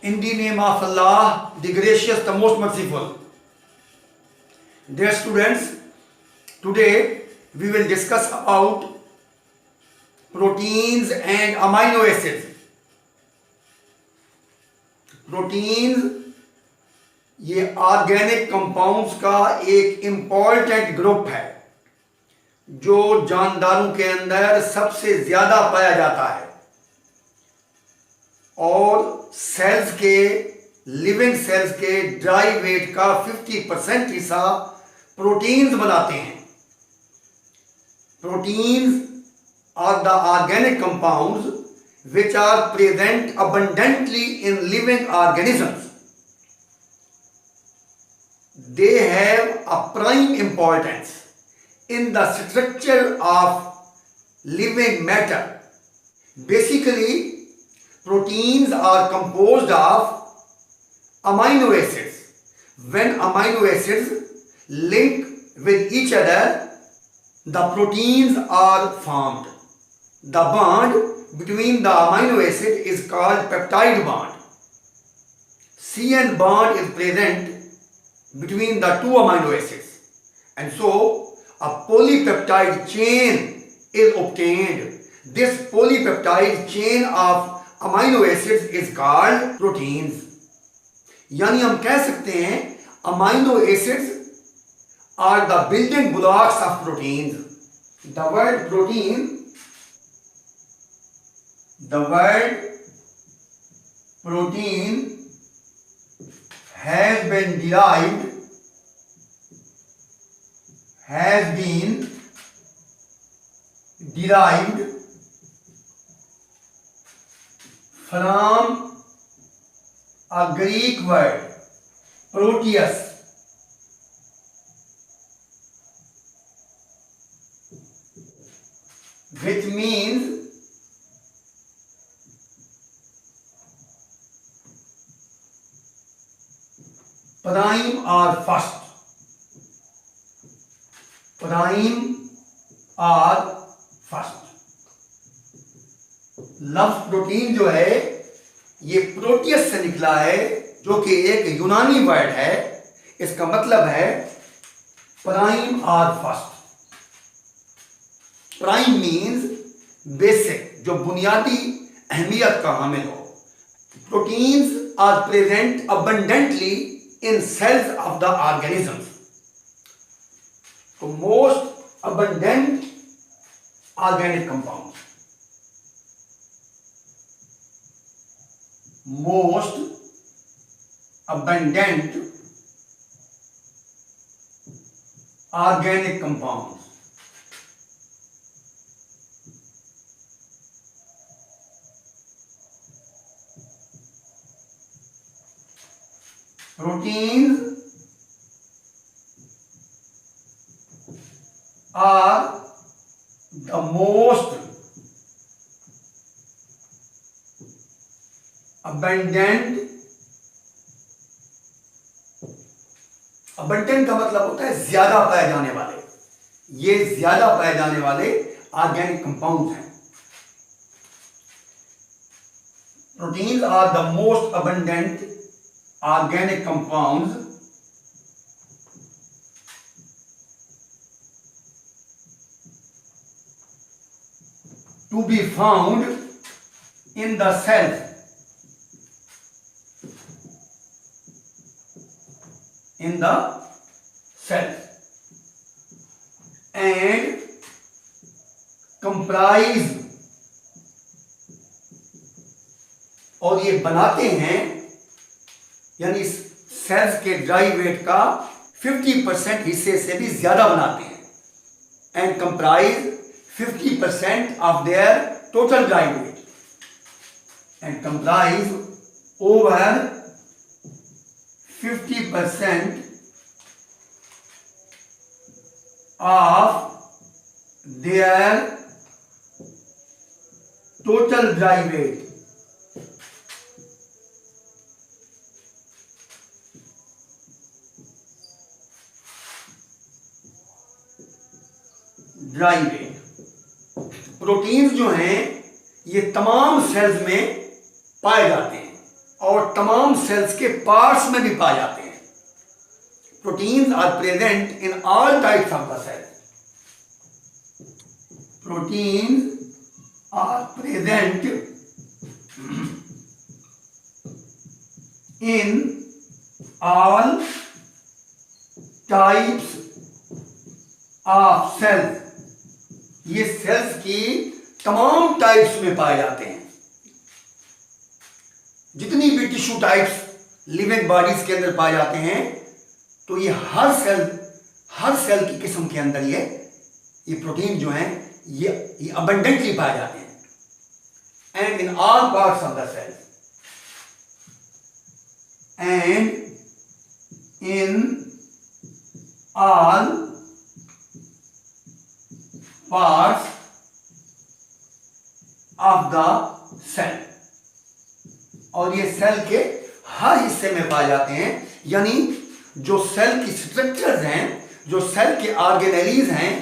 In the name of Allah, the gracious, the most merciful. Dear students, today we will discuss about proteins and amino acids. Proteins ये organic compounds का एक important group है जो जानदारों के अंदर सबसे ज्यादा पाया जाता है और सेल्स के लिविंग सेल्स के ड्राई वेट का 50% हिस्सा प्रोटीन्स बनाते हैं. Proteins are the organic compounds which are present abundantly in living organisms. They have a prime importance in the structure of living matter. Basically, proteins are composed of amino acids. When amino acids link with each other, the proteins are formed. The bond between the amino acid is called peptide bond. CN bond is present between the two amino acids, and so a polypeptide chain is obtained. This polypeptide chain of amino acids is called proteins. यानी हम कह सकते हैं amino acids are the building blocks of proteins. The word protein has been derived from a Greek word proteus, which means prime or first. लफ्ज protein जो है ये Proteus से निकला है जो कि एक यूनानी वर्ड है. इसका मतलब है प्राइम और फर्स्ट. प्राइम मीन्स बेसिक, जो बुनियादी अहमियत का हामिल हो. Proteins are present abundantly in cells of the organisms. So most abundant organic compounds. Most abundant organic compounds. Proteins are the most abundant. abundant का मतलब होता है ज्यादा पाए जाने वाले. ये ज्यादा पाए जाने वाले ऑर्गेनिक कंपाउंड्स हैं. Proteins are the most abundant organic compounds to be found in the cell. And comprise, और ये बनाते हैं यानी सेल्स के ड्राई वेट का 50% हिस्से से भी ज्यादा बनाते हैं. And comprise 50% of their total dry weight. And comprise over 50% of their total dry weight. Dry weight. Proteins जो हैं ये तमाम सेल्स में पाए जाते हैं और तमाम सेल्स के पार्ट्स में भी पाए जाते हैं। Proteins are present in all types of the cell. Proteins are present in all types of cells. ये सेल्स की तमाम टाइप्स में पाए जाते हैं। जितनी भी टिश्यू टाइप्स लिविंग बॉडीज के अंदर पाए जाते हैं, तो ये हर सेल की किस्म के अंदर ये प्रोटीन जो हैं ये अबंडेंटली पाए जाते हैं। And in all parts of the cell, and in all parts of the cell, और ये सेल के हर हिस्से में पाए जाते हैं। यानी जो सेल की स्ट्रक्चर्स हैं, जो सेल के ऑर्गेनेलीज हैं,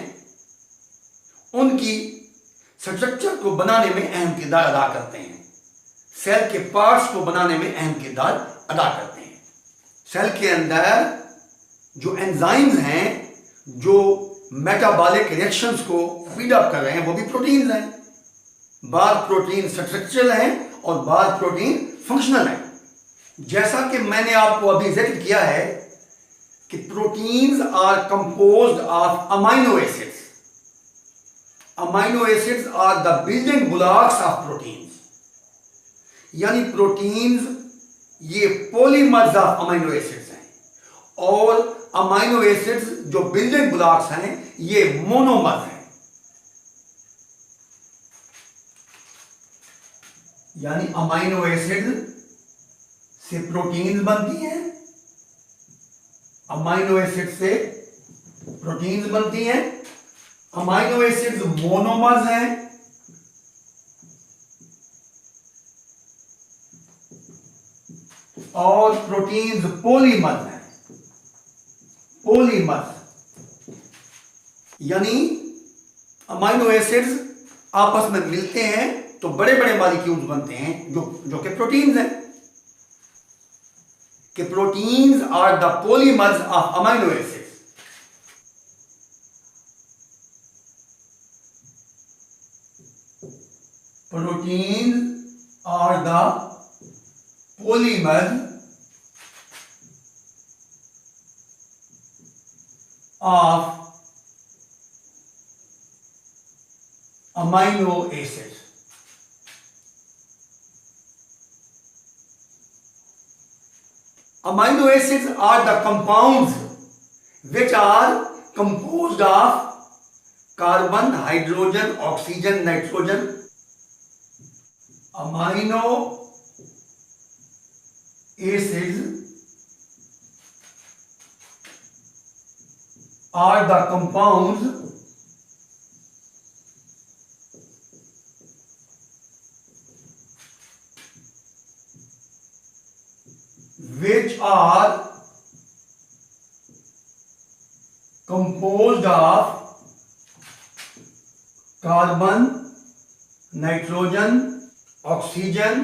उनकी स्ट्रक्चर को बनाने में अहम किरदार अदा करते हैं। सेल के पार्ट्स को बनाने में अहम किरदार अदा करते हैं। सेल के अंदर जो एंजाइम्स हैं, जो मेटाबॉलिक रिएक्शंस को स्पीड अप कर रहे हैं, वो भी प्रोटीन्स हैं। बाद प्रोटीन स्ट्रक्चरल हैं और बाद प्रोटीन फंक्शनल हैं। जैसा कि मैंने आपको अभी जिक्र किया है कि proteins are composed of amino acids. Amino acids are the building blocks of proteins. यानी प्रोटीन्स ये पॉलीमर्स ऑफ अमाइनो एसिड्स हैं, और अमाइनो एसिड्स जो बिल्डिंग ब्लॉक्स हैं ये मोनोमर्स हैं। यानी अमाइनो एसिड से प्रोटीन्स बनती हैं, अमाइनो एसिड से प्रोटीन्स बनती हैं। अमाइनो एसिड्स मोनोमर्स हैं, और प्रोटीन्स पॉलीमर्स हैं। पॉलीमर्स यानी अमाइनो एसिड्स आपस में मिलते हैं तो बड़े बड़े मॉलिक्यूल्स बनते हैं, जो कि प्रोटीन्स हैं। कि proteins are the polymers of amino acids. Proteins are the polymers of amino acids. Amino acids are the compounds which are composed of carbon, hydrogen, oxygen, nitrogen. Amino acids are the compounds which are composed of carbon, nitrogen, oxygen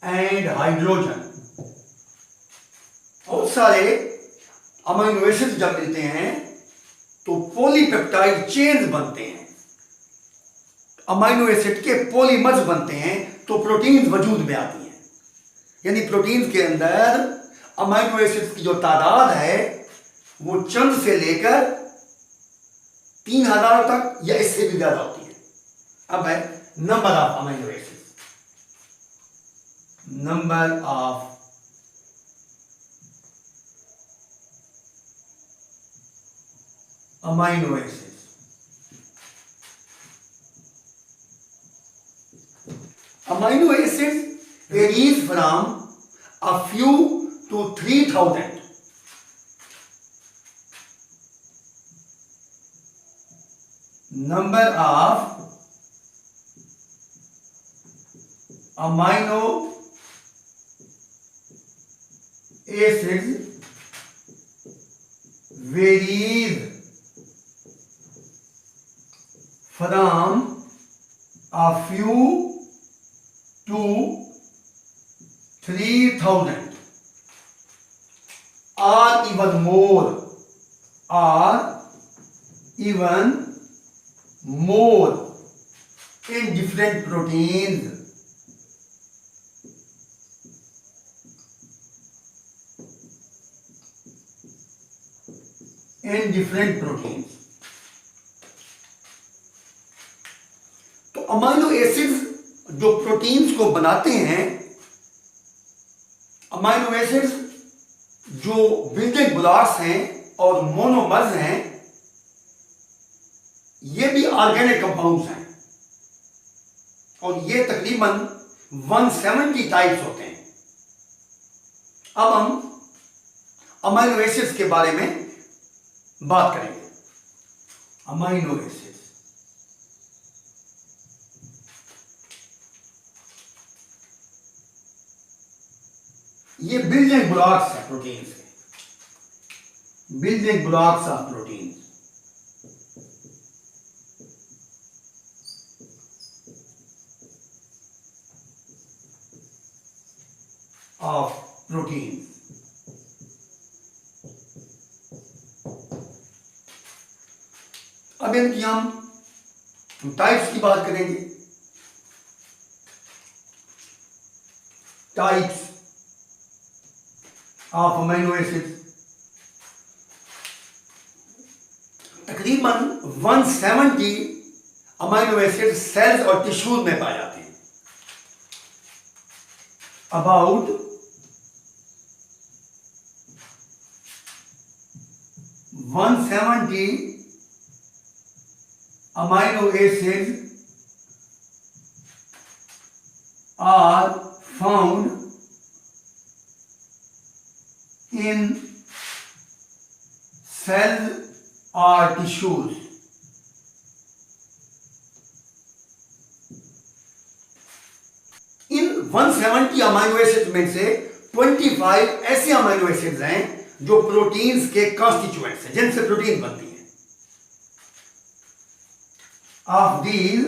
and hydrogen. बहुत सारे amino acids जब मिलते हैं तो polypeptide chains बनते हैं, amino acid के polymers बनते हैं, तो प्रोटीन्स वजूद में आती हैं। यानी प्रोटीन्स के अंदर अमीनो एसिड्स की जो तादाद है वो चंद से लेकर 3000 तक या इससे भी ज्यादा होती है। अब है number of amino acids. Number of amino acids. Amino acids varies from a few to 3000. Number of amino acids varies from a few to 3000 or even more, in different proteins. In different proteins. तो amino acids जो proteins को बनाते हैं, amino acids जो building blocks हैं और monomers हैं, ये भी ऑर्गेनिक कंपाउंड्स हैं और ये तकरीबन 170 टाइप्स होते हैं। अब हम अमाइनो एसिड्स के बारे में बात करेंगे। अमाइनो एसिड्स, ये बिल्डिंग ब्लॉक्स है प्रोटीन्स के, building blocks of proteins. Of protein. अब इनकी हम टाइप्स की बात करेंगे। टाइप्स ऑफ अमीनो एसिड्स, तकरीबन 170 अमीनो एसिड सेल्स और टिश्यूज में पाए जाते हैं। About 170 amino acids are found in cells or tissues. In 170 amino acids में से 25 ऐसे अमीनो एसिड्स हैं जो प्रोटीन्स के कॉन्स्टिट्यूएंट्स हैं, जिनसे प्रोटीन बनती है। ऑफ दीज,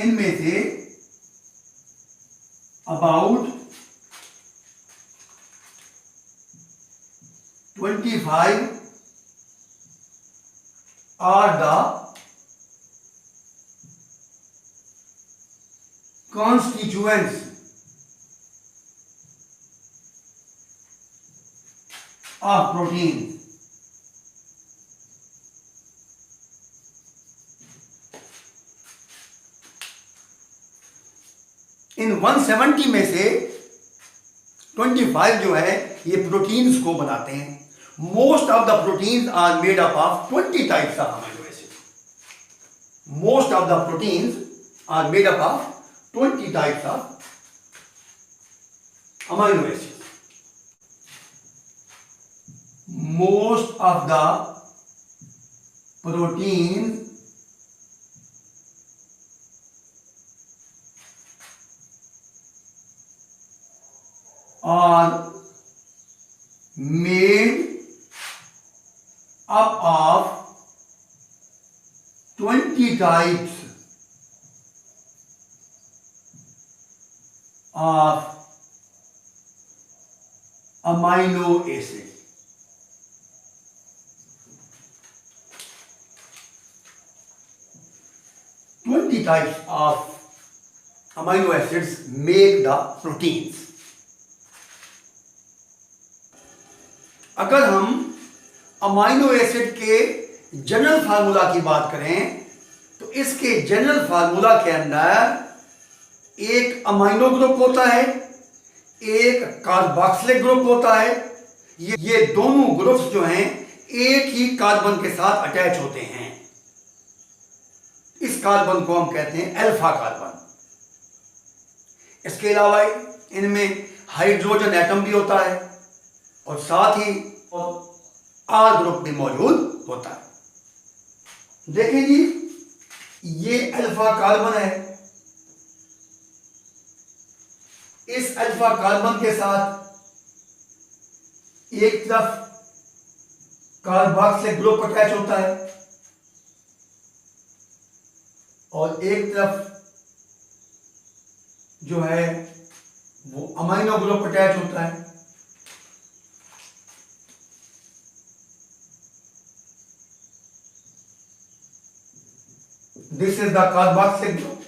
इनमें से about 25 are the constituents of protein. इन 170 में से 25 जो है ये प्रोटीन्स को बनाते हैं। Most of the proteins are made up of 20 types of amino acid. Most of the proteins are made up of 20 types of amino acids. Most of the proteins are made up of 20 types of amino acid. Twenty types of amino acids make the proteins. अगर हम amino acid के general formula की बात करें तो इसके general formula के अंदर एक अमाइनो ग्रुप होता है, एक कार्बोक्सिलिक ग्रुप होता है। ये दोनों ग्रुप्स जो हैं एक ही कार्बन के साथ अटैच होते हैं। इस कार्बन को हम कहते हैं अल्फा कार्बन। इसके अलावा इनमें हाइड्रोजन एटम भी होता है और साथ ही आर ग्रुप भी मौजूद होता है। देखिए जी, ये अल्फा कार्बन है। इस अल्फा कार्बन के साथ एक तरफ कार्बोक्सिलिक ग्रुप अटैच होता है और एक तरफ जो है वो अमाइनो ग्रुप अटैच होता है। This is the carboxylic group,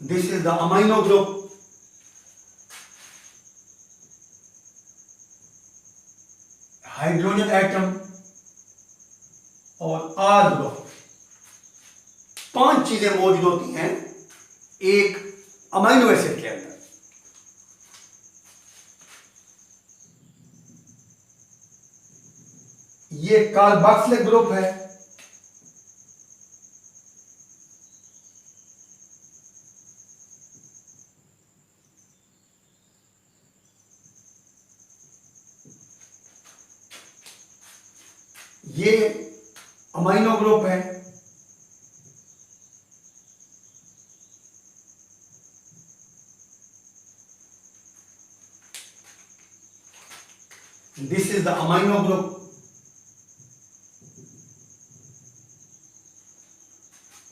this is the amino group, hydrogen atom और आर ग्रुप। 5 चीजें मौजूद होती हैं एक अमाइनो एसिड के अंदर। ये कार्बोक्सिलिक ग्रुप है, ये अमाइनो ग्रुप है, this is the amino group,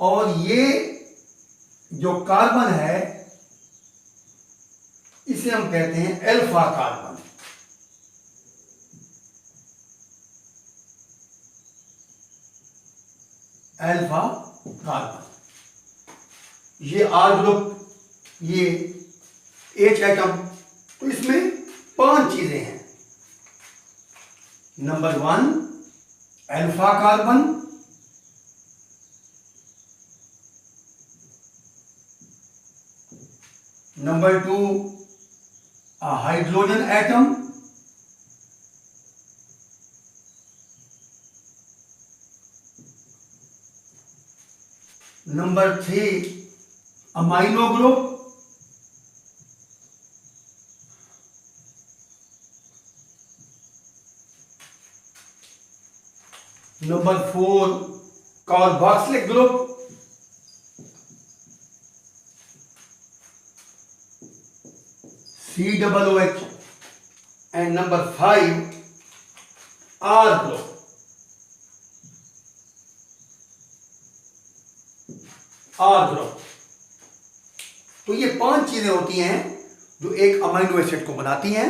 और ये जो कार्बन है इसे हम कहते हैं अल्फा कार्बन। अल्फा कार्बन, ये आर ग्रुप, ये एच एटम। तो इसमें 5 चीजें हैं। Number 1 alpha carbon, number 2 hydrogen atom, number 3 amino group, number 4 carboxylic group, COOH, and number 5 R group। R group। तो ये 5 चीजें होती हैं जो एक अमाइनो एसिड को बनाती हैं।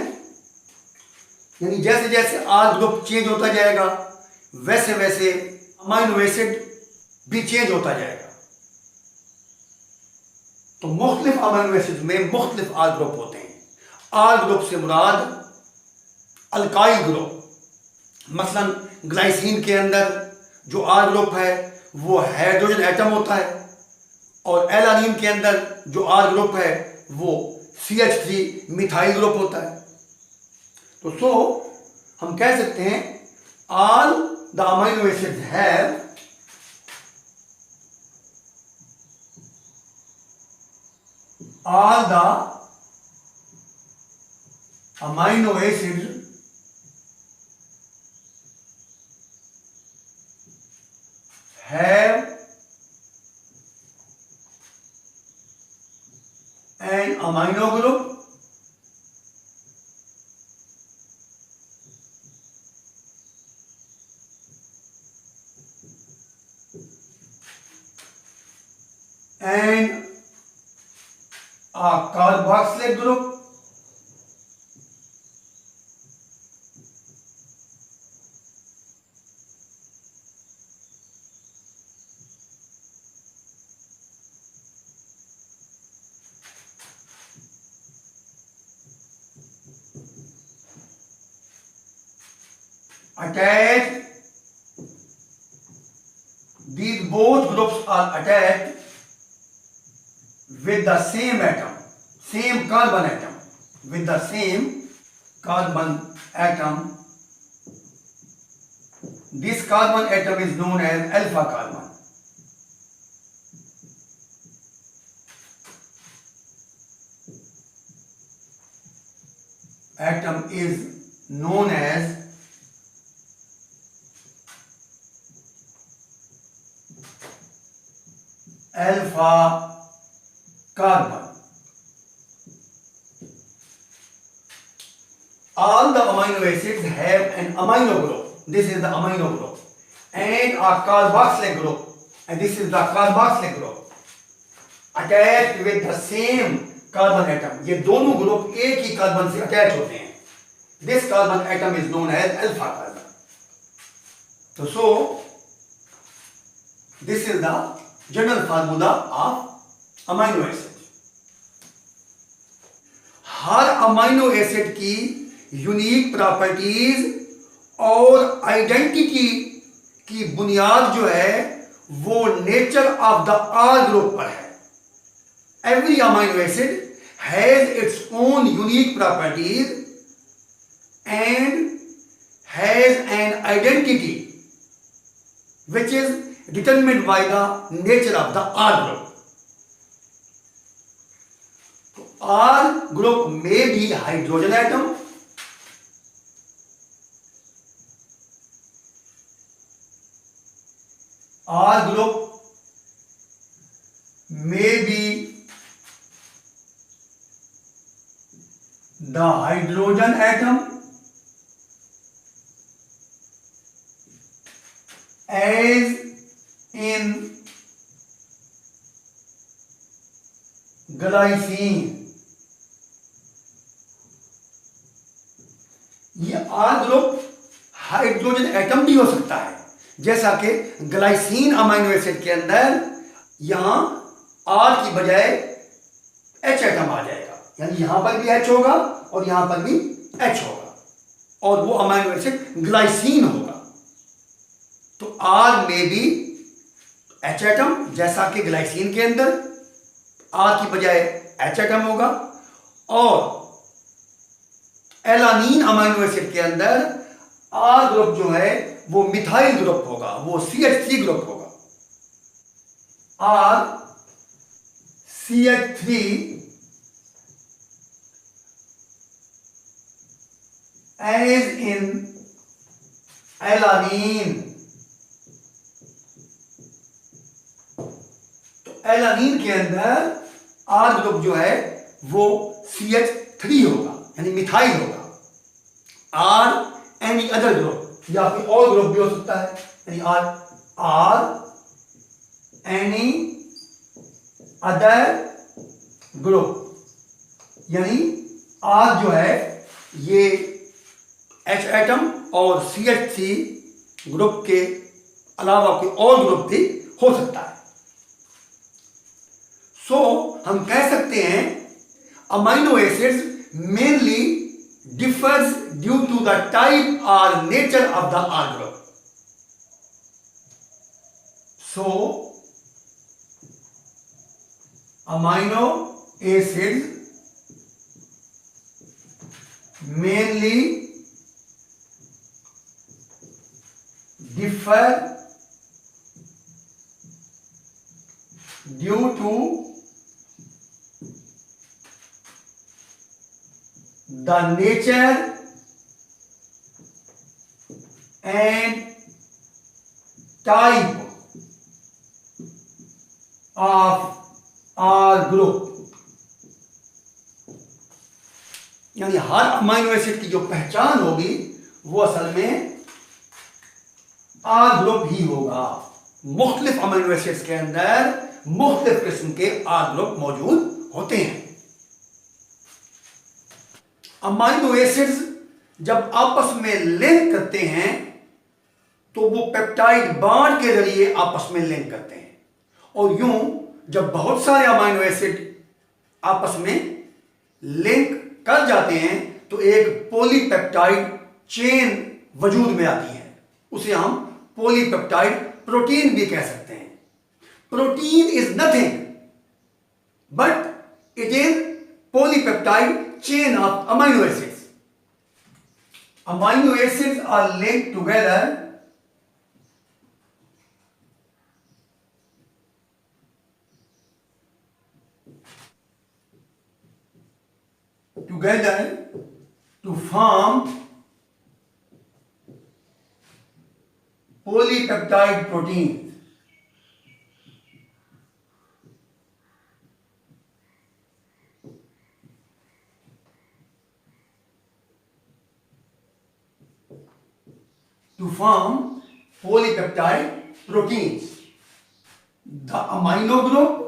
यानी जैसे जैसे R ग्रुप चेंज होता जाएगा वैसे वैसे अमाइनो एसिड भी चेंज होता जाएगा। तो मुख्तलिफ अमाइनो एसिड में मुख्तलिफ R ग्रुप होते हैं। R ग्रुप से मुराद अल्काइल ग्रुप, मसलन ग्लाइसिन के अंदर जो R ग्रुप है वो हाइड्रोजन एटम होता है, और एलानिन के अंदर जो R ग्रुप है वो CH3 मिथाइल ग्रुप होता है। तो हम कह सकते हैं all the amino acids have all the amino acids have an amino group and a carboxylic group attached. These both groups are attached with the same atom, same carbon atom, with the same carbon atom. This carbon atom is known as alpha carbon. Atom is known as alpha carbon. All the amino acids have an amino group. This is the amino group. and a carboxylic group, and this is the carboxylic group attached with the same carbon atom. ये दोनों group एक ही carbon से attach होते हैं. This carbon atom is known as alpha carbon. So this is the general formula of amino acid. हर amino acid की unique properties और identity की बुनियाद जो है वो nature of the R group पर है. Every amino acid has its own unique properties and has an identity which is determined by the nature of the R group. R group may be hydrogen atom, R group may be the hydrogen atom, as in glycine. ये are group hydrogen atom भी हो सकता है, जैसा कि glycine amino acid के अंदर यहां आर की बजाय एच एटम आ जाएगा, यानी यहां पर भी एच होगा और यहां पर भी एच होगा और वो अमाइनो एसिड ग्लाइसिन होगा. तो आर में भी एच एटम, जैसा कि ग्लाइसिन के अंदर आर की बजाय एच एटम होगा, और एलानीन अमाइनो एसिड के अंदर आर ग्रुप जो है वो मिथाइल ग्रुप होगा, वो CH3 ग्रुप होगा. R CH3 as in alanine. Alanine के अंदर आर ग्रुप जो है वो CH3 होगा, यानी मिथाइल होगा. आर एनी अदर ग्रुप, या फिर और ग्रुप भी हो सकता है, यानी आर एनी अदर ग्रुप, यानी आर जो है ये एच एटम और CH3 ग्रुप के अलावा कोई और ग्रुप भी हो सकता है. सो हम कह सकते हैं amino acids mainly differs due to the type or nature of the R group. So, amino acids mainly differ due to the nature and type of R group. यानी हर अमाइनो एसिड की जो पहचान होगी वो असल में आर ग्रुप ही होगा. मुख्तलिफ अमाइनो एसिड्स के अंदर मुख्तलिफ किस्म के आर ग्रुप मौजूद होते हैं. अमाइनो एसिड्स जब आपस में लिंक करते हैं तो वो पेप्टाइड बॉन्ड के जरिए आपस में लिंक करते हैं, और यूं जब बहुत सारे अमाइनो एसिड आपस में लिंक कर जाते हैं तो एक पॉलीपेप्टाइड चेन वजूद में आती है. उसे हम पॉलीपेप्टाइड प्रोटीन भी कह सकते हैं. Protein is nothing but it is polypeptide chain of amino acids. Amino acids are linked together to form polypeptide proteins. To form polypeptide proteins. The amino group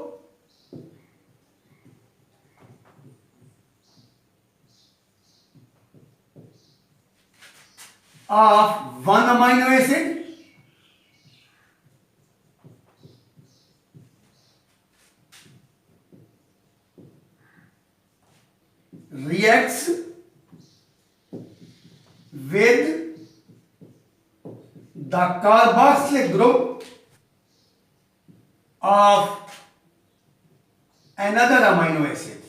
of one amino acid reacts with the carboxylic group of another amino acid,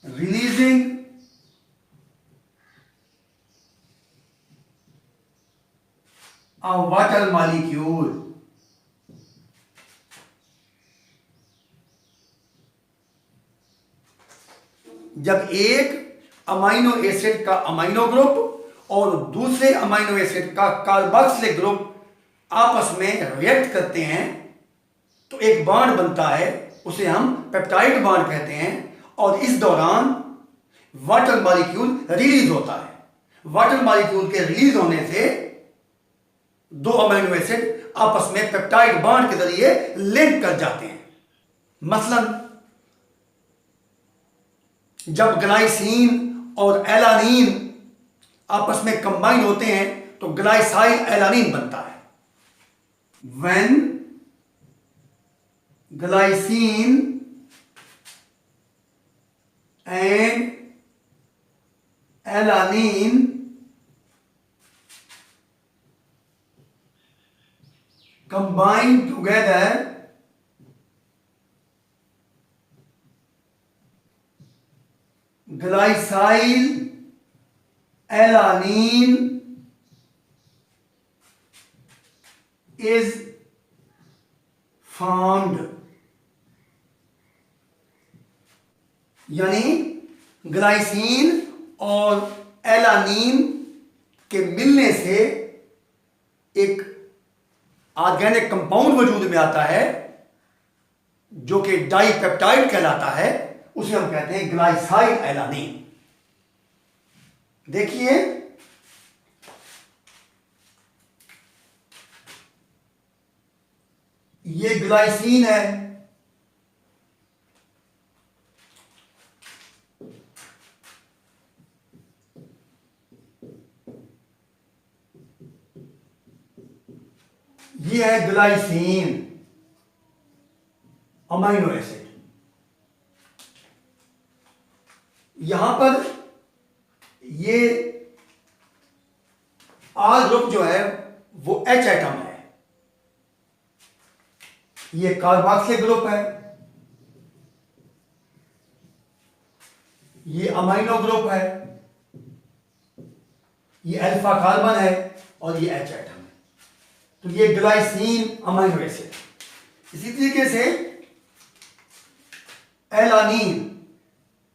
releasing a water molecule. जब एक amino acid का amino group और दूसरे amino acid का carboxylic group आपस में react करते हैं तो एक बॉन्ड बनता है, उसे हम पेप्टाइड बॉन्ड कहते हैं। और इस दौरान वाटर मॉलिक्यूल रिलीज होता है। वाटर मॉलिक्यूल के रिलीज होने से दो अमाइनो एसिड आपस में पेप्टाइड बॉन्ड के जरिए लिंक कर जाते हैं। मसलन जब ग्लाइसीन और एलानीन आपस में कंबाइन होते हैं तो ग्लाइसाइल एलानीन बनता है। When glycine and alanine combine together, glycyl alanine is formed। यानी ग्लाइसीन और एलानीन के मिलने से एक ऑर्गेनिक कंपाउंड वजूद में आता है जो कि डाइपेप्टाइड कहलाता है, उसे हम कहते हैं ग्लाइसाइल एलानीन। देखिए ये ग्लाइसीन है, ये है ग्लाइसीन अमाइनो एसिड। यहां पर ये आर ग्रुप जो है वो एच एटम है, ये कार्बोक्सिलिक ग्रुप है, ये अमाइनो ग्रुप है, ये अल्फा कार्बन है और ये एच एटम है। तो ये ग्लाइसीन अमाइनो एसिड। इसी तरीके से एलानीन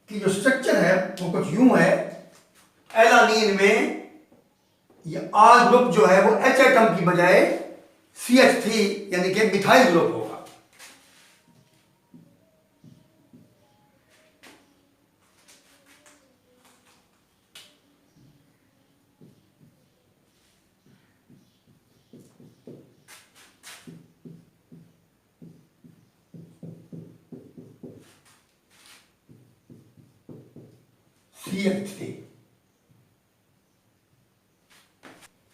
की जो स्ट्रक्चर है वो कुछ यूं है। एलानीन में ये आर ग्रुप जो है वो एच एटम की बजाय CH3 यानी कि मिथाइल ग्रुप होगा। CH3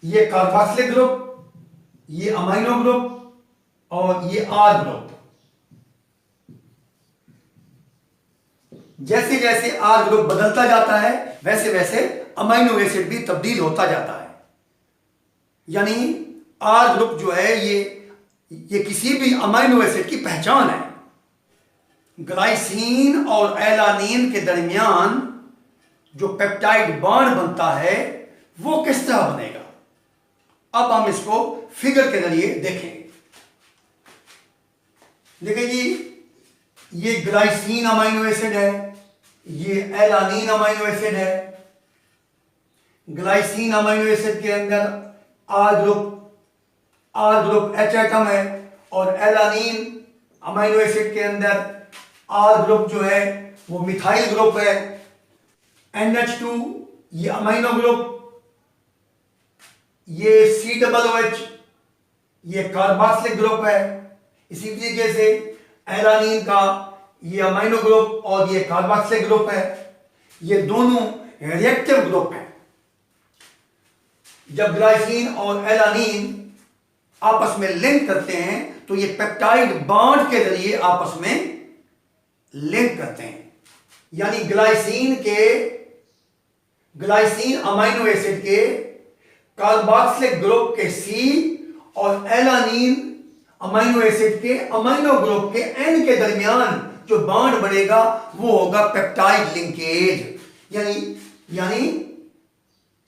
ये कार्बोक्सिलिक ग्रुप, ये अमाइनो ग्रुप और ये आर ग्रुप। जैसे जैसे आर ग्रुप बदलता जाता है वैसे वैसे अमाइनो एसिड भी तब्दील होता जाता है। यानी आर ग्रुप जो है ये किसी भी अमाइनो एसिड की पहचान है। ग्लाइसीन और एलानीन के दरमियान जो पेप्टाइड बॉन्ड बनता है वो किस तरह बनेगा, अब हम इसको फिगर के जरिए देखेंगे। देखिए जी, ये ग्लाइसीन अमाइनो एसिड है, ये एलानीन अमाइनो एसिड है। ग्लाइसीन अमाइनो एसिड के अंदर आर ग्रुप एच एटम है और एलानीन अमाइनो एसिड के अंदर आर ग्रुप जो है वो मिथाइल ग्रुप है। NH2 ये अमाइनो ग्रुप ये COOH ये कार्बोक्सिलिक ग्रुप है। इसी तरीके से एलानीन का ये अमीनो ग्रुप और ये कार्बोक्सिलिक ग्रुप है। ये दोनों रिएक्टिव ग्रुप हैं। जब ग्लाइसिन और एलानीन आपस में लिंक करते हैं तो ये पेप्टाइड बॉन्ड के जरिए आपस में लिंक करते हैं। यानी ग्लाइसिन अमीनो एसिड के कार्बोक्सिलिक ग्रुप के C और एलानीन अमीनो एसिड के अमीनो ग्रुप के N के दरमियान जो बॉन्ड बनेगा वो होगा पेप्टाइड लिंकेज। यानी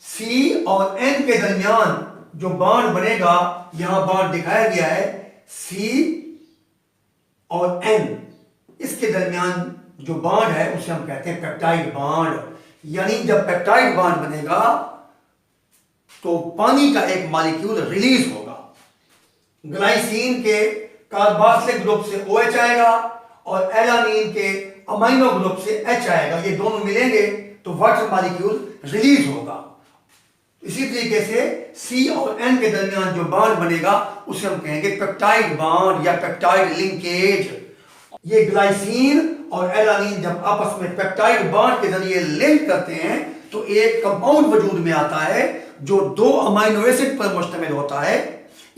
C और N के दरमियान जो बॉन्ड बनेगा, यहां बॉन्ड दिखाया गया है C और N, इसके दरमियान जो बॉन्ड है उसे हम कहते हैं पेप्टाइड बॉन्ड। यानी जब पेप्टाइड बॉन्ड बनेगा तो पानी का एक मॉलिक्यूल रिलीज होगा। ग्लाइसिन के कार्बोक्सिलिक ग्रुप से OH आएगा और एलानीन के अमीनो ग्रुप से H आएगा। ये दोनों मिलेंगे तो वाटर मॉलिक्यूल रिलीज होगा। इसी तरीके से C और N के दरमियान जो बॉन्ड बनेगा उसे हम कहेंगे पेप्टाइड बॉन्ड या पेप्टाइड लिंकेज। ये ग्लाइसिन और एलानीन जब आपस में पेप्टाइड बॉन्ड के जरिए लिंक करते हैं तो एक कंपाउंड वजूद में आता है जो 2 अमीनो एसिड पर मुश्तमिल होता है।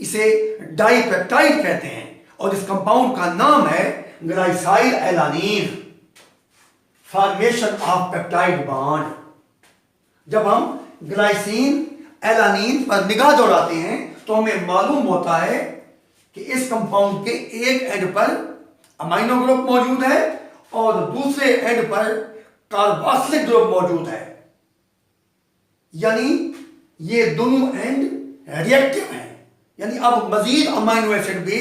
इसे डाइपेप्टाइड कहते हैं और इस कंपाउंड का नाम है glycyl alanine. Formation of peptide bond. जब हम ग्लाइसिन एलानीन पर निगाह दौड़ाते हैं तो हमें मालूम होता है कि इस कंपाउंड के एक एंड पर अमीनो ग्रुप मौजूद है और दूसरे एंड पर कार्बोक्सिलिक ग्रुप मौजूद है। यानी ये दोनों एंड रिएक्टिव हैं। यानी अब मजीद अमीनो एसिड भी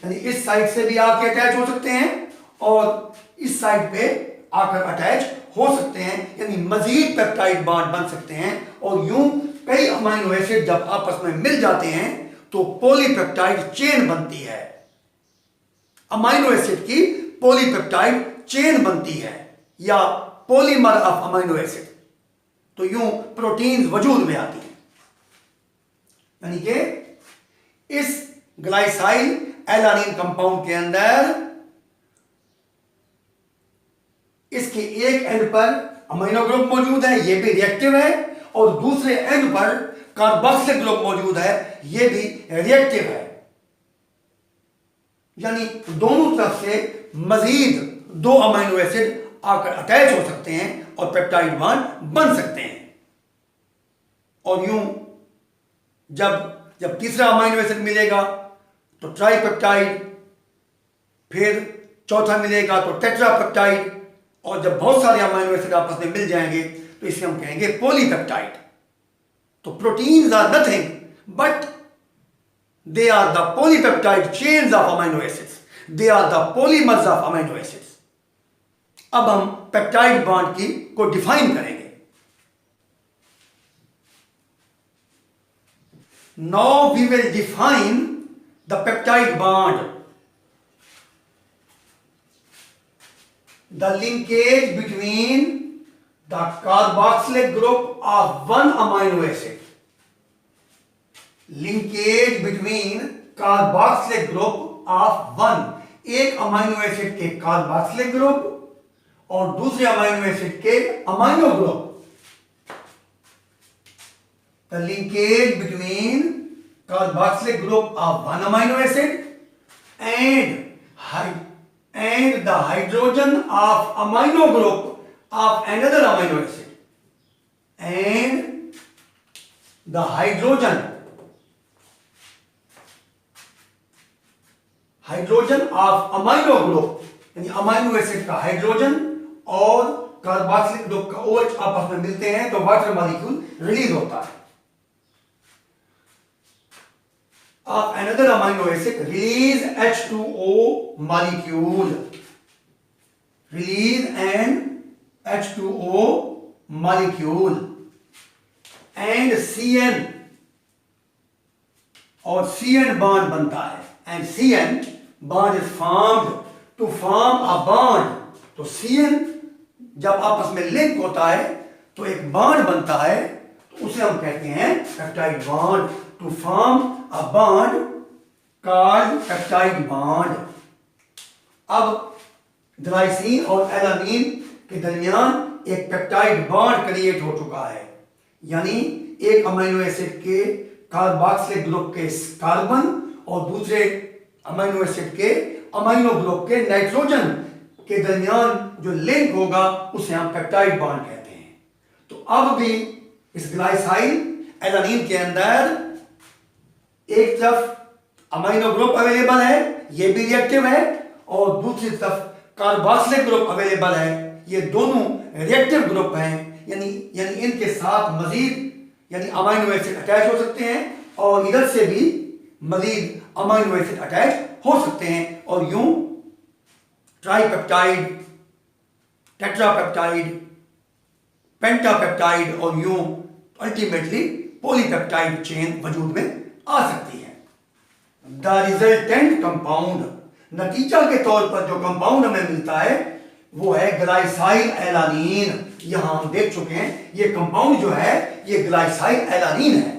यानी इस साइड से भी आके अटैच हो सकते हैं और इस साइड पे आकर अटैच हो सकते हैं। यानी मजीद पेप्टाइड बॉन्ड बन सकते हैं और यूं कई अमीनो एसिड जब आपस में मिल जाते हैं तो पॉलीपेप्टाइड चेन बनती है। अमीनो एसिड की पॉलीपेप्टाइड चेन बनती है या पॉलीमर ऑफ अमीनो एसिड। तो यूं प्रोटीन्स वजूद में आती हैं। यानी कि इस ग्लाइसाइल एलानीन कंपाउंड के अंदर इसके एक एंड पर अमीनो ग्रुप मौजूद है, यह भी रिएक्टिव है, और दूसरे एंड पर कार्बोक्सिलिक ग्रुप मौजूद है, यह भी रिएक्टिव है। यानी दोनों तरफ से मजीद 2 अमीनो एसिड आकर अटैच हो सकते हैं और पेप्टाइड बॉन्ड बन सकते हैं। और यूं जब तीसरा अमीनो एसिड मिलेगा तो ट्राइपेप्टाइड, फिर चौथा मिलेगा तो टेट्रापेप्टाइड, और जब बहुत सारे अमीनो एसिड आपस में मिल जाएंगे तो इसे हम कहेंगे पॉलीपेप्टाइड। तो proteins are nothing but they are the polypeptide chains of amino acids, they are the polymers of amino acids. अब हम पेप्टाइड बॉन्ड को डिफाइन करेंगे। Now we will define the peptide bond. The linkage between the carboxylic group of one amino acid. Linkage between carboxylic group of one, एक amino acid के carboxylic group और दूसरे amino acid के amino group. The linkage between carboxylic group of one amino acid and the hydrogen of amino group of another amino acid, and the hydrogen of amino group, यानी amino acid का hydrogen और carboxylic group का OH आपस में मिलते हैं तो water molecule release होता है। Of another amino acid release H2O molecule, release an H2O molecule and CN, और CN bond बनता है, and CN bond is formed to form a bond। तो CN जब आपस में लिंक होता है तो एक बॉन्ड बनता है, तो उसे हम कहते हैं peptide bond. To form a bond called peptide bond. अब ग्लाइसिन और एलानिन के दरमियान एक पेप्टाइड बॉन्ड क्रिएट हो चुका है, यानी एक अमीनो एसिड के कार्बोक्सिलिक ग्रुप के कार्बन और दूसरे अमीनो एसिड के अमीनो ग्रुप के नाइट्रोजन के दरमियान जो लिंक होगा उसे हम पेप्टाइड बॉन्ड कहते हैं। तो अब भी इस ग्लाइसाइल एलानिन के अंदर एक तरफ अमीनो ग्रुप अवेलेबल है, ये भी रिएक्टिव है, और दूसरी तरफ कार्बोक्सिलिक ग्रुप अवेलेबल है, ये दोनों रिएक्टिव ग्रुप हैं। यानी इनके साथ मजीद यानी अमीनो एसिड अटैच हो सकते हैं और इधर से भी मजीद अमीनो एसिड अटैच हो सकते हैं, और यूं ट्राइपेप्टाइड, टेट्रापेप्टाइड, पेंटापेप्टाइड और यूं अल्टीमेटली पॉलीपेप्टाइड चेन वजूद में आ सकती है। द रिजल्टेंट कंपाउंड, नतीजा के तौर पर जो कंपाउंड हमें मिलता है वो है ग्लाइसाइल एलानिन। यहां हम देख चुके हैं ये कंपाउंड जो है ये ग्लाइसाइल एलानिन है।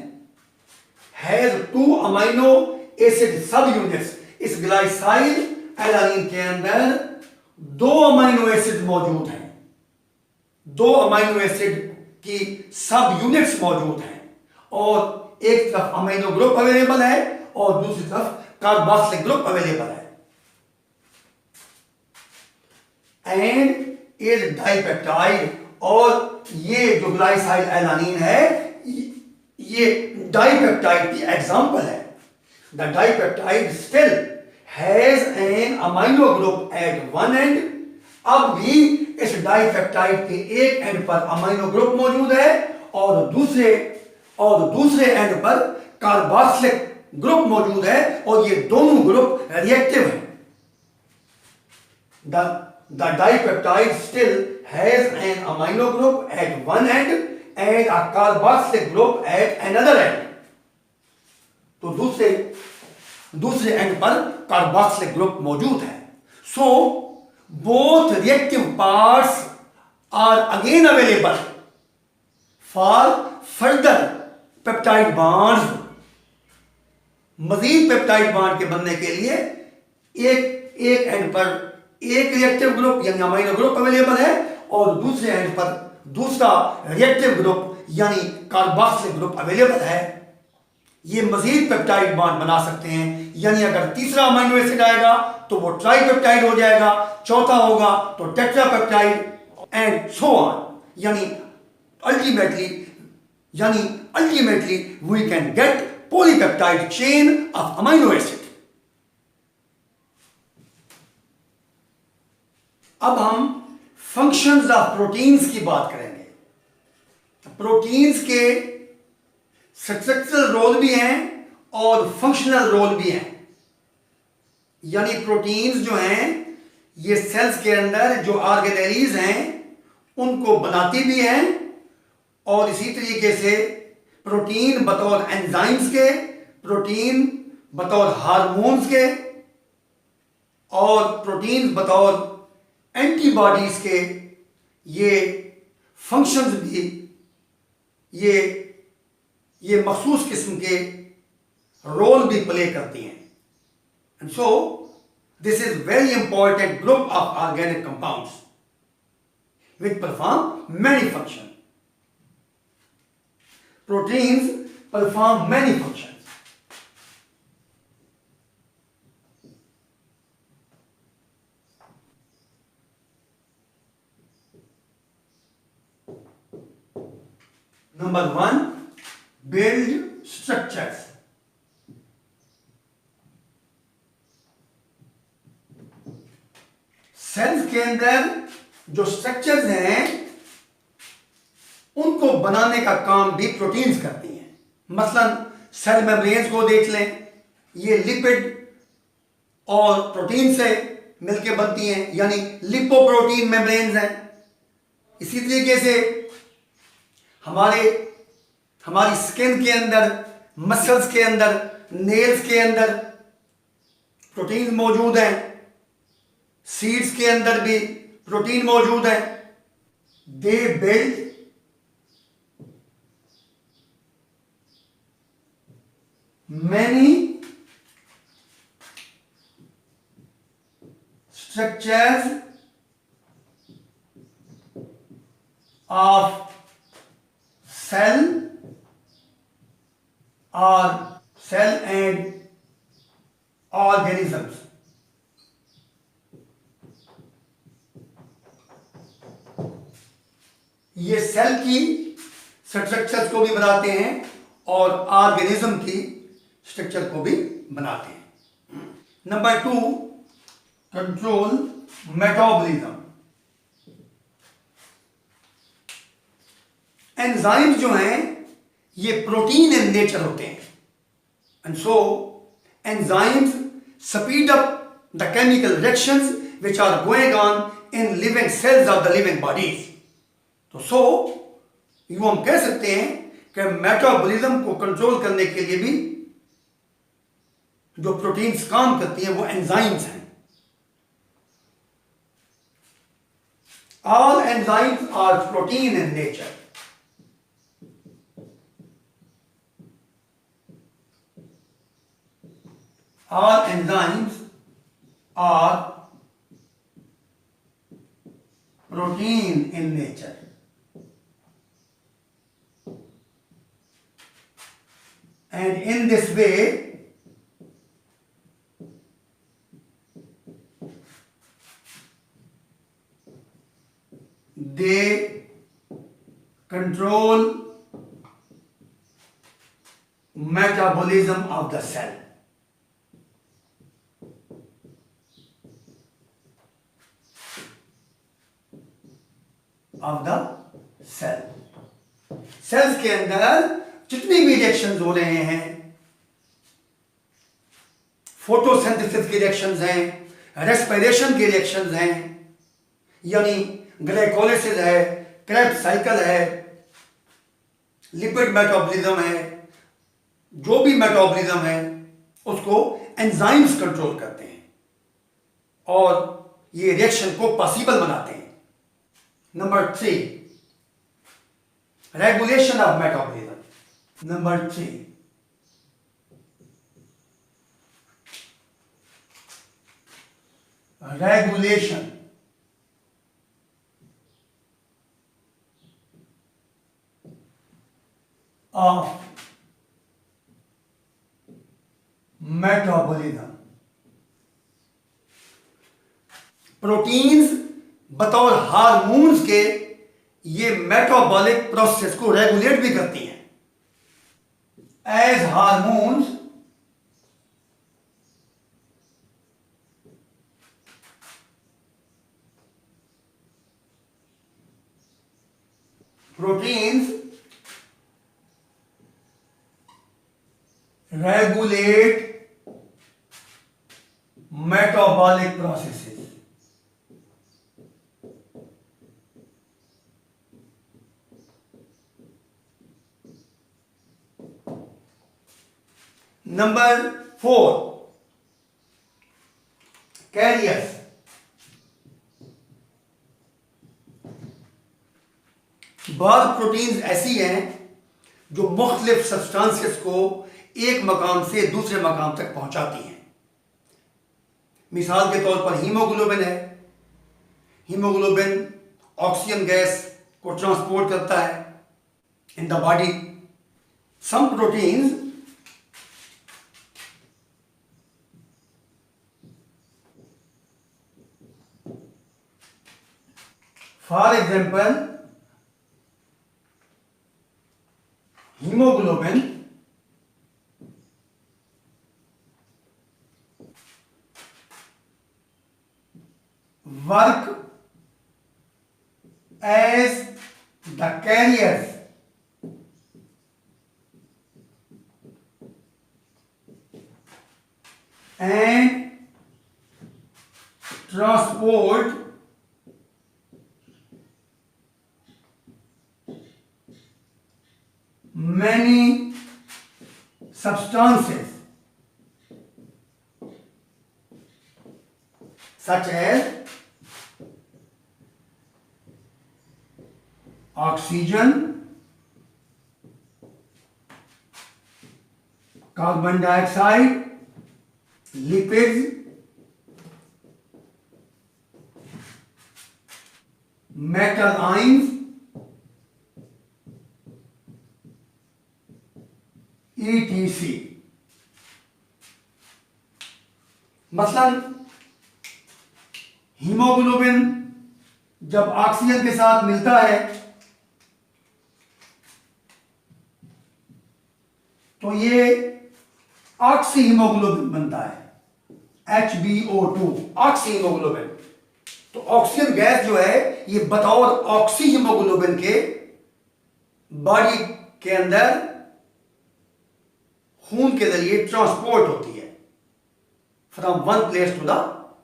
हैज 2 अमीनो एसिड सब यूनिट्स। इस ग्लाइसाइल एलानिन के अंदर 2 अमीनो एसिड मौजूद हैं, 2 अमीनो एसिड की सब यूनिट्स मौजूद हैं, और एक तरफ अमीनो ग्रुप अवेलेबल है और दूसरी तरफ कार्बोक्सिलिक ग्रुप अवेलेबल है। एंड इज डाइपेप्टाइड, और ये जो ग्लाइसाइल एलानिन है ये डाइपेप्टाइड की एग्जांपल है। The dipeptide still has an amino group at one end. अब भी इस डाइपेप्टाइड के एक एंड पर अमीनो ग्रुप मौजूद है और दूसरे एंड पर कार्बोक्सिलिक ग्रुप मौजूद है, और ये दोनों ग्रुप रिएक्टिव हैं। The dipeptide still has an amino group at one end and a carboxylic group at another end. तो दूसरे एंड पर कार्बोक्सिलिक ग्रुप मौजूद है। So both reactive parts are again available for further peptide bonds. मजीद peptide bond के बनने के लिए एक एंड पर एक रिएक्टिव ग्रुप यानी अमीनो ग्रुप अवेलेबल है और दूसरे एंड पर दूसरा रिएक्टिव ग्रुप यानी कार्बोक्सिलिक ग्रुप अवेलेबल है। ये मजीद पेप्टाइड बॉन्ड बना सकते हैं, यानी अगर तीसरा अमीनो एसिड आएगा तो वो ट्राइपेप्टाइड हो जाएगा, चौथा होगा तो टेट्रापेप्टाइड एंड सो ऑन। यानी ultimately we can get polypeptide chain of amino acid. अब हम फंक्शंस ऑफ प्रोटीन्स की बात करेंगे। प्रोटीन्स के स्ट्रक्चरल रोल भी हैं और फंक्शनल रोल भी हैं। यानी प्रोटीन्स जो हैं ये सेल्स के अंदर जो ऑर्गेनेलीज हैं उनको बनाती भी हैं, और इसी तरीके से प्रोटीन बतौर एंजाइम्स के, प्रोटीन बतौर हार्मोन्स के, और प्रोटीन बतौर एंटीबॉडीज के ये फंक्शंस भी ये मखसूस किस्म के रोल भी प्ले करती हैं। And so this is very important group of organic compounds which perform many function. Proteins perform many function. Number 1, build structures. Cells के अंदर जो स्ट्रक्चर्स हैं उनको बनाने का काम भी प्रोटीन्स करती हैं। मसलन सेल मेम्ब्रेन्स को देख लें, ये लिपिड और प्रोटीन से मिलकर बनती हैं, यानी लिपोप्रोटीन मेम्ब्रेन्स हैं। इसी तरीके से हमारी स्किन के अंदर, मसल्स के अंदर, नेल्स के अंदर प्रोटीन मौजूद हैं। सीड्स के अंदर भी प्रोटीन मौजूद है। They build many structures of cell or cell and organisms. ये सेल की स्ट्रक्चर्स को भी बनाते हैं और ऑर्गेनिज्म की स्ट्रक्चर को भी बनाते हैं. Number 2, control metabolism. एंजाइम्स जो हैं ये प्रोटीन इन नेचर होते हैं, and so enzymes speed up the chemical reactions which are going on in living cells of the living bodies. तो यूं हम कह सकते हैं कि मेटाबॉलिज्म को कंट्रोल करने के लिए भी जो प्रोटीन्स काम करती हैं वो एंजाइम्स हैं. All enzymes are protein in nature. All enzymes are protein in nature. And in this way, they control metabolism of the cell. Of the cell. Cells के अंदर जितनी भी रिएक्शंस हो रहे हैं, फोटोसिंथेसिस की रिएक्शंस हैं, रेस्पिरेशन की रिएक्शंस हैं, यानी ग्लाइकोलाइसिस है, क्रेब्स साइकिल है, लिपिड मेटाबॉलिज्म है, जो भी मेटाबॉलिज्म है उसको एंजाइम्स कंट्रोल करते हैं और ये रिएक्शन को पॉसिबल बनाते हैं. Number 3, regulation of metabolism. Number 3, regulation of metabolism. Proteins बतौर हार्मोन्स के ये मेटाबॉलिक प्रोसेस को रेगुलेट भी करती हैं. As hormones proteins regulate metabolic processes. Number 4, carriers. बाद प्रोटीन्स ऐसी हैं जो मुख्तलिफ सब्सटेंसेस को एक मकाम से दूसरे मकाम तक पहुंचाती हैं. मिसाल के तौर पर हीमोग्लोबिन है. हीमोग्लोबिन ऑक्सीजन गैस को ट्रांसपोर्ट करता है in the body. Some proteins For example, hemoglobin work as the carriers and transport many substances such as oxygen, carbon dioxide, lipids, metal ions, etc. मसलन हीमोग्लोबिन जब oxygen के साथ मिलता है तो ये ऑक्सी हीमोग्लोबिन बनता है, HbO2, ऑक्सी हीमोग्लोबिन। तो ऑक्सीजन गैस जो है ये बतौर ऑक्सी हीमोग्लोबिन के बॉडी के अंदर खून के जरिए ट्रांसपोर्ट होती है from one place to the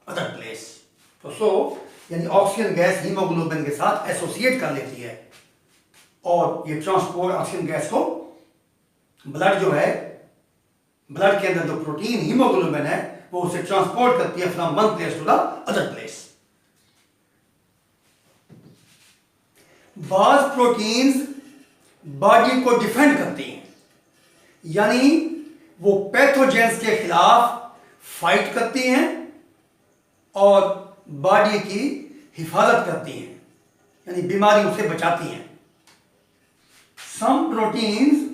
other place. तो सो यानी ऑक्सीजन गैस हीमोग्लोबिन के साथ एसोसिएट कर लेती है और ये ट्रांसपोर्ट ऑक्सीजन गैस को ब्लड जो है, ब्लड के अंदर जो प्रोटीन हीमोग्लोबिन है वो उसे ट्रांसपोर्ट करती है from one place to the other place. बाज प्रोटीन्स बॉडी को डिफेंड करती हैं, यानी वो पैथोजेंस के खिलाफ फाइट करती हैं और बॉडी की हिफाजत करती हैं, यानी बीमारियों से बचाती हैं। Some proteins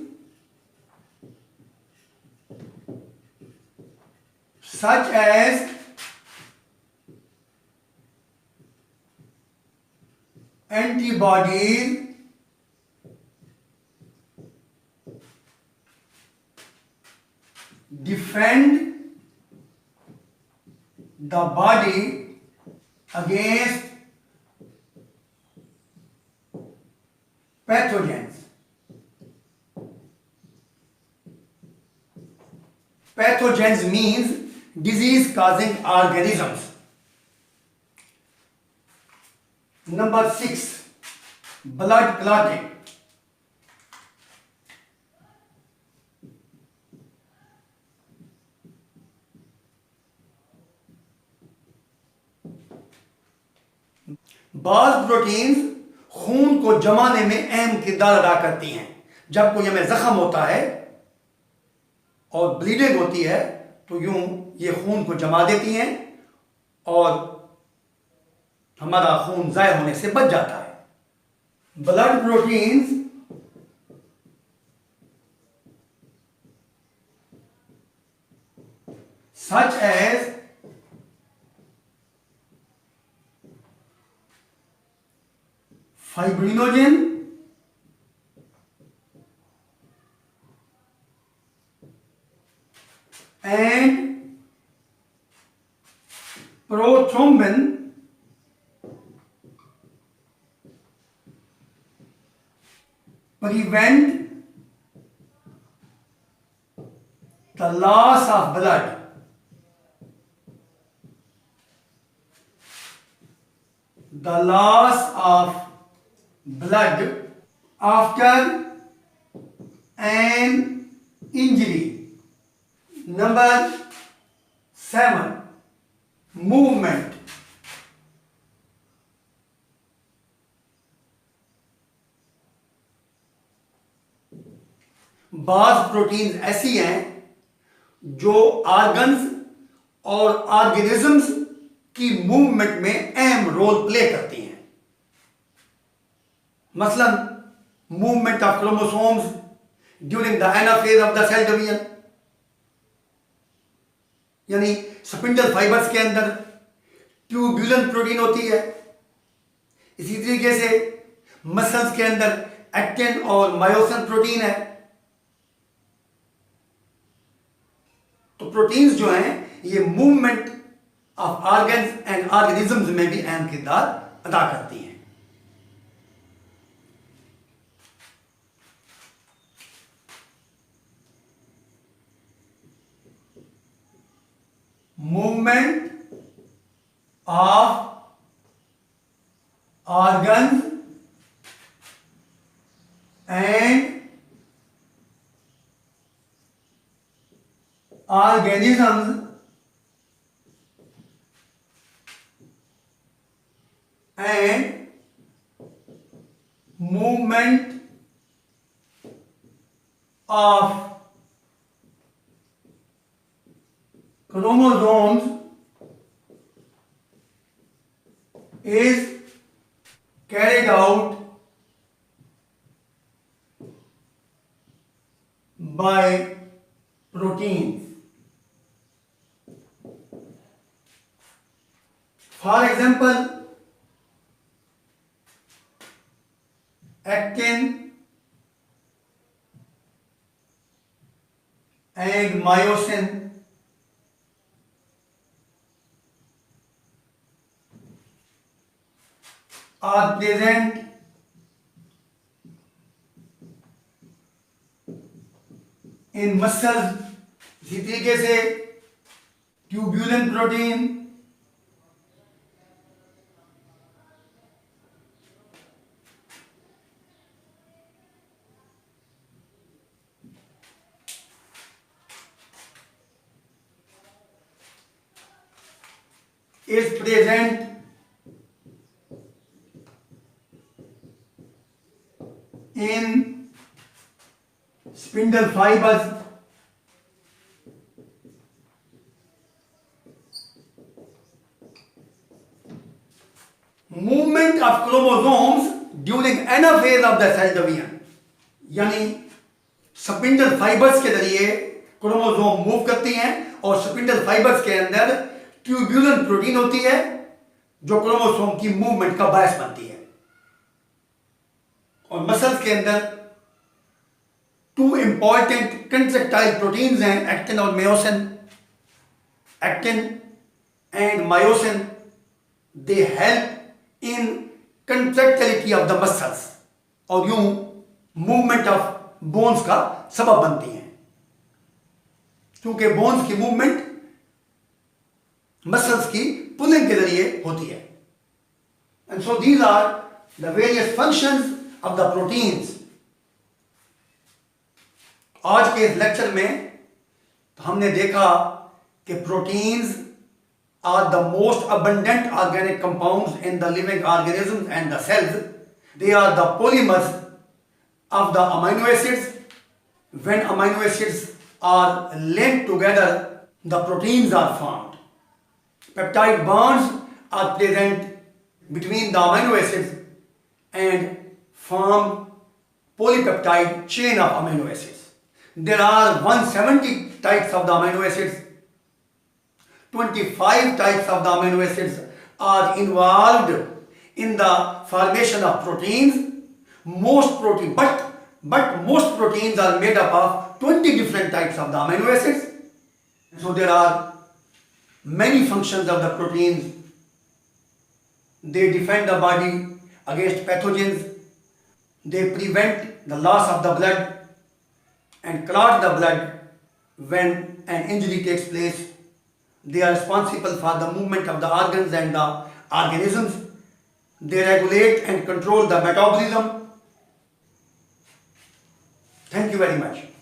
such as antibodies, defend the body against pathogens. Pathogens means disease causing organisms. Number 6, blood clotting. बाज प्रोटीन्स खून को जमाने में अहम किरदार अदा करती हैं। जब कोई हमें जख्म होता है और ब्लीडिंग होती है तो यूं ये खून को जमा देती हैं और हमारा खून ज़ाया होने से बच जाता है। Blood proteins such as fibrinogen, and prothrombin prevent the loss of blood. The loss of blood after an injury. Number 7, movement. बाज प्रोटीन्स ऐसी हैं जो ऑर्गन्स और ऑर्गेनिजम्स की मूवमेंट में अहम रोल प्ले करती हैं। मसलन movement of chromosomes during the anaphase of the cell division, यानी स्पिंडल फाइबर्स के अंदर ट्यूब्यूलन प्रोटीन होती है। इसी तरीके से मसल्स के अंदर एक्टिन और मायोसिन प्रोटीन है। तो प्रोटीन्स जो हैं ये movement of organs and organisms में भी अहम किरदार अदा करती हैं। Movement of organs and organisms and movement of chromosomes is carried out by proteins. For example, actin and myosin are present in muscles. इसी तरीके से tubulin protein, is present in spindle fibers. Movement of chromosomes during anaphase of the cell division, यानी spindle fibres के जरिए chromosome move करती हैं और spindle fibres के अंदर ट्यूब्यूलिन प्रोटीन होती है जो क्रोमोसोम की मूवमेंट का बायस बनती है। और मसल्स के अंदर टू इंपॉर्टेंट कंट्रैक्टाइल प्रोटीन्स हैं, एक्टिन और myosin. Actin and myosin they help in contractility of the muscles और यूं मूवमेंट ऑफ बोन्स का सबब बनती हैं, क्योंकि बोन्स की मूवमेंट मसल्स की पुलिंग के जरिए होती है। And so these are the various functions of the proteins. आज के इस लेक्चर में तो हमने देखा कि proteins are the most abundant organic compounds in the living organisms and the cells. They are the polymers of the amino acids. When amino acids are linked together, the proteins are formed. Peptide bonds are present between the amino acids and form polypeptide chain of amino acids. There are 170 types of the amino acids. 25 types of the amino acids are involved in the formation of proteins. Most proteins are made up of 20 different types of the amino acids. So there are many functions of the proteins. They defend the body against pathogens. They prevent the loss of the blood and clot the blood when an injury takes place. They are responsible for the movement of the organs and the organisms. They regulate and control the metabolism. Thank you very much.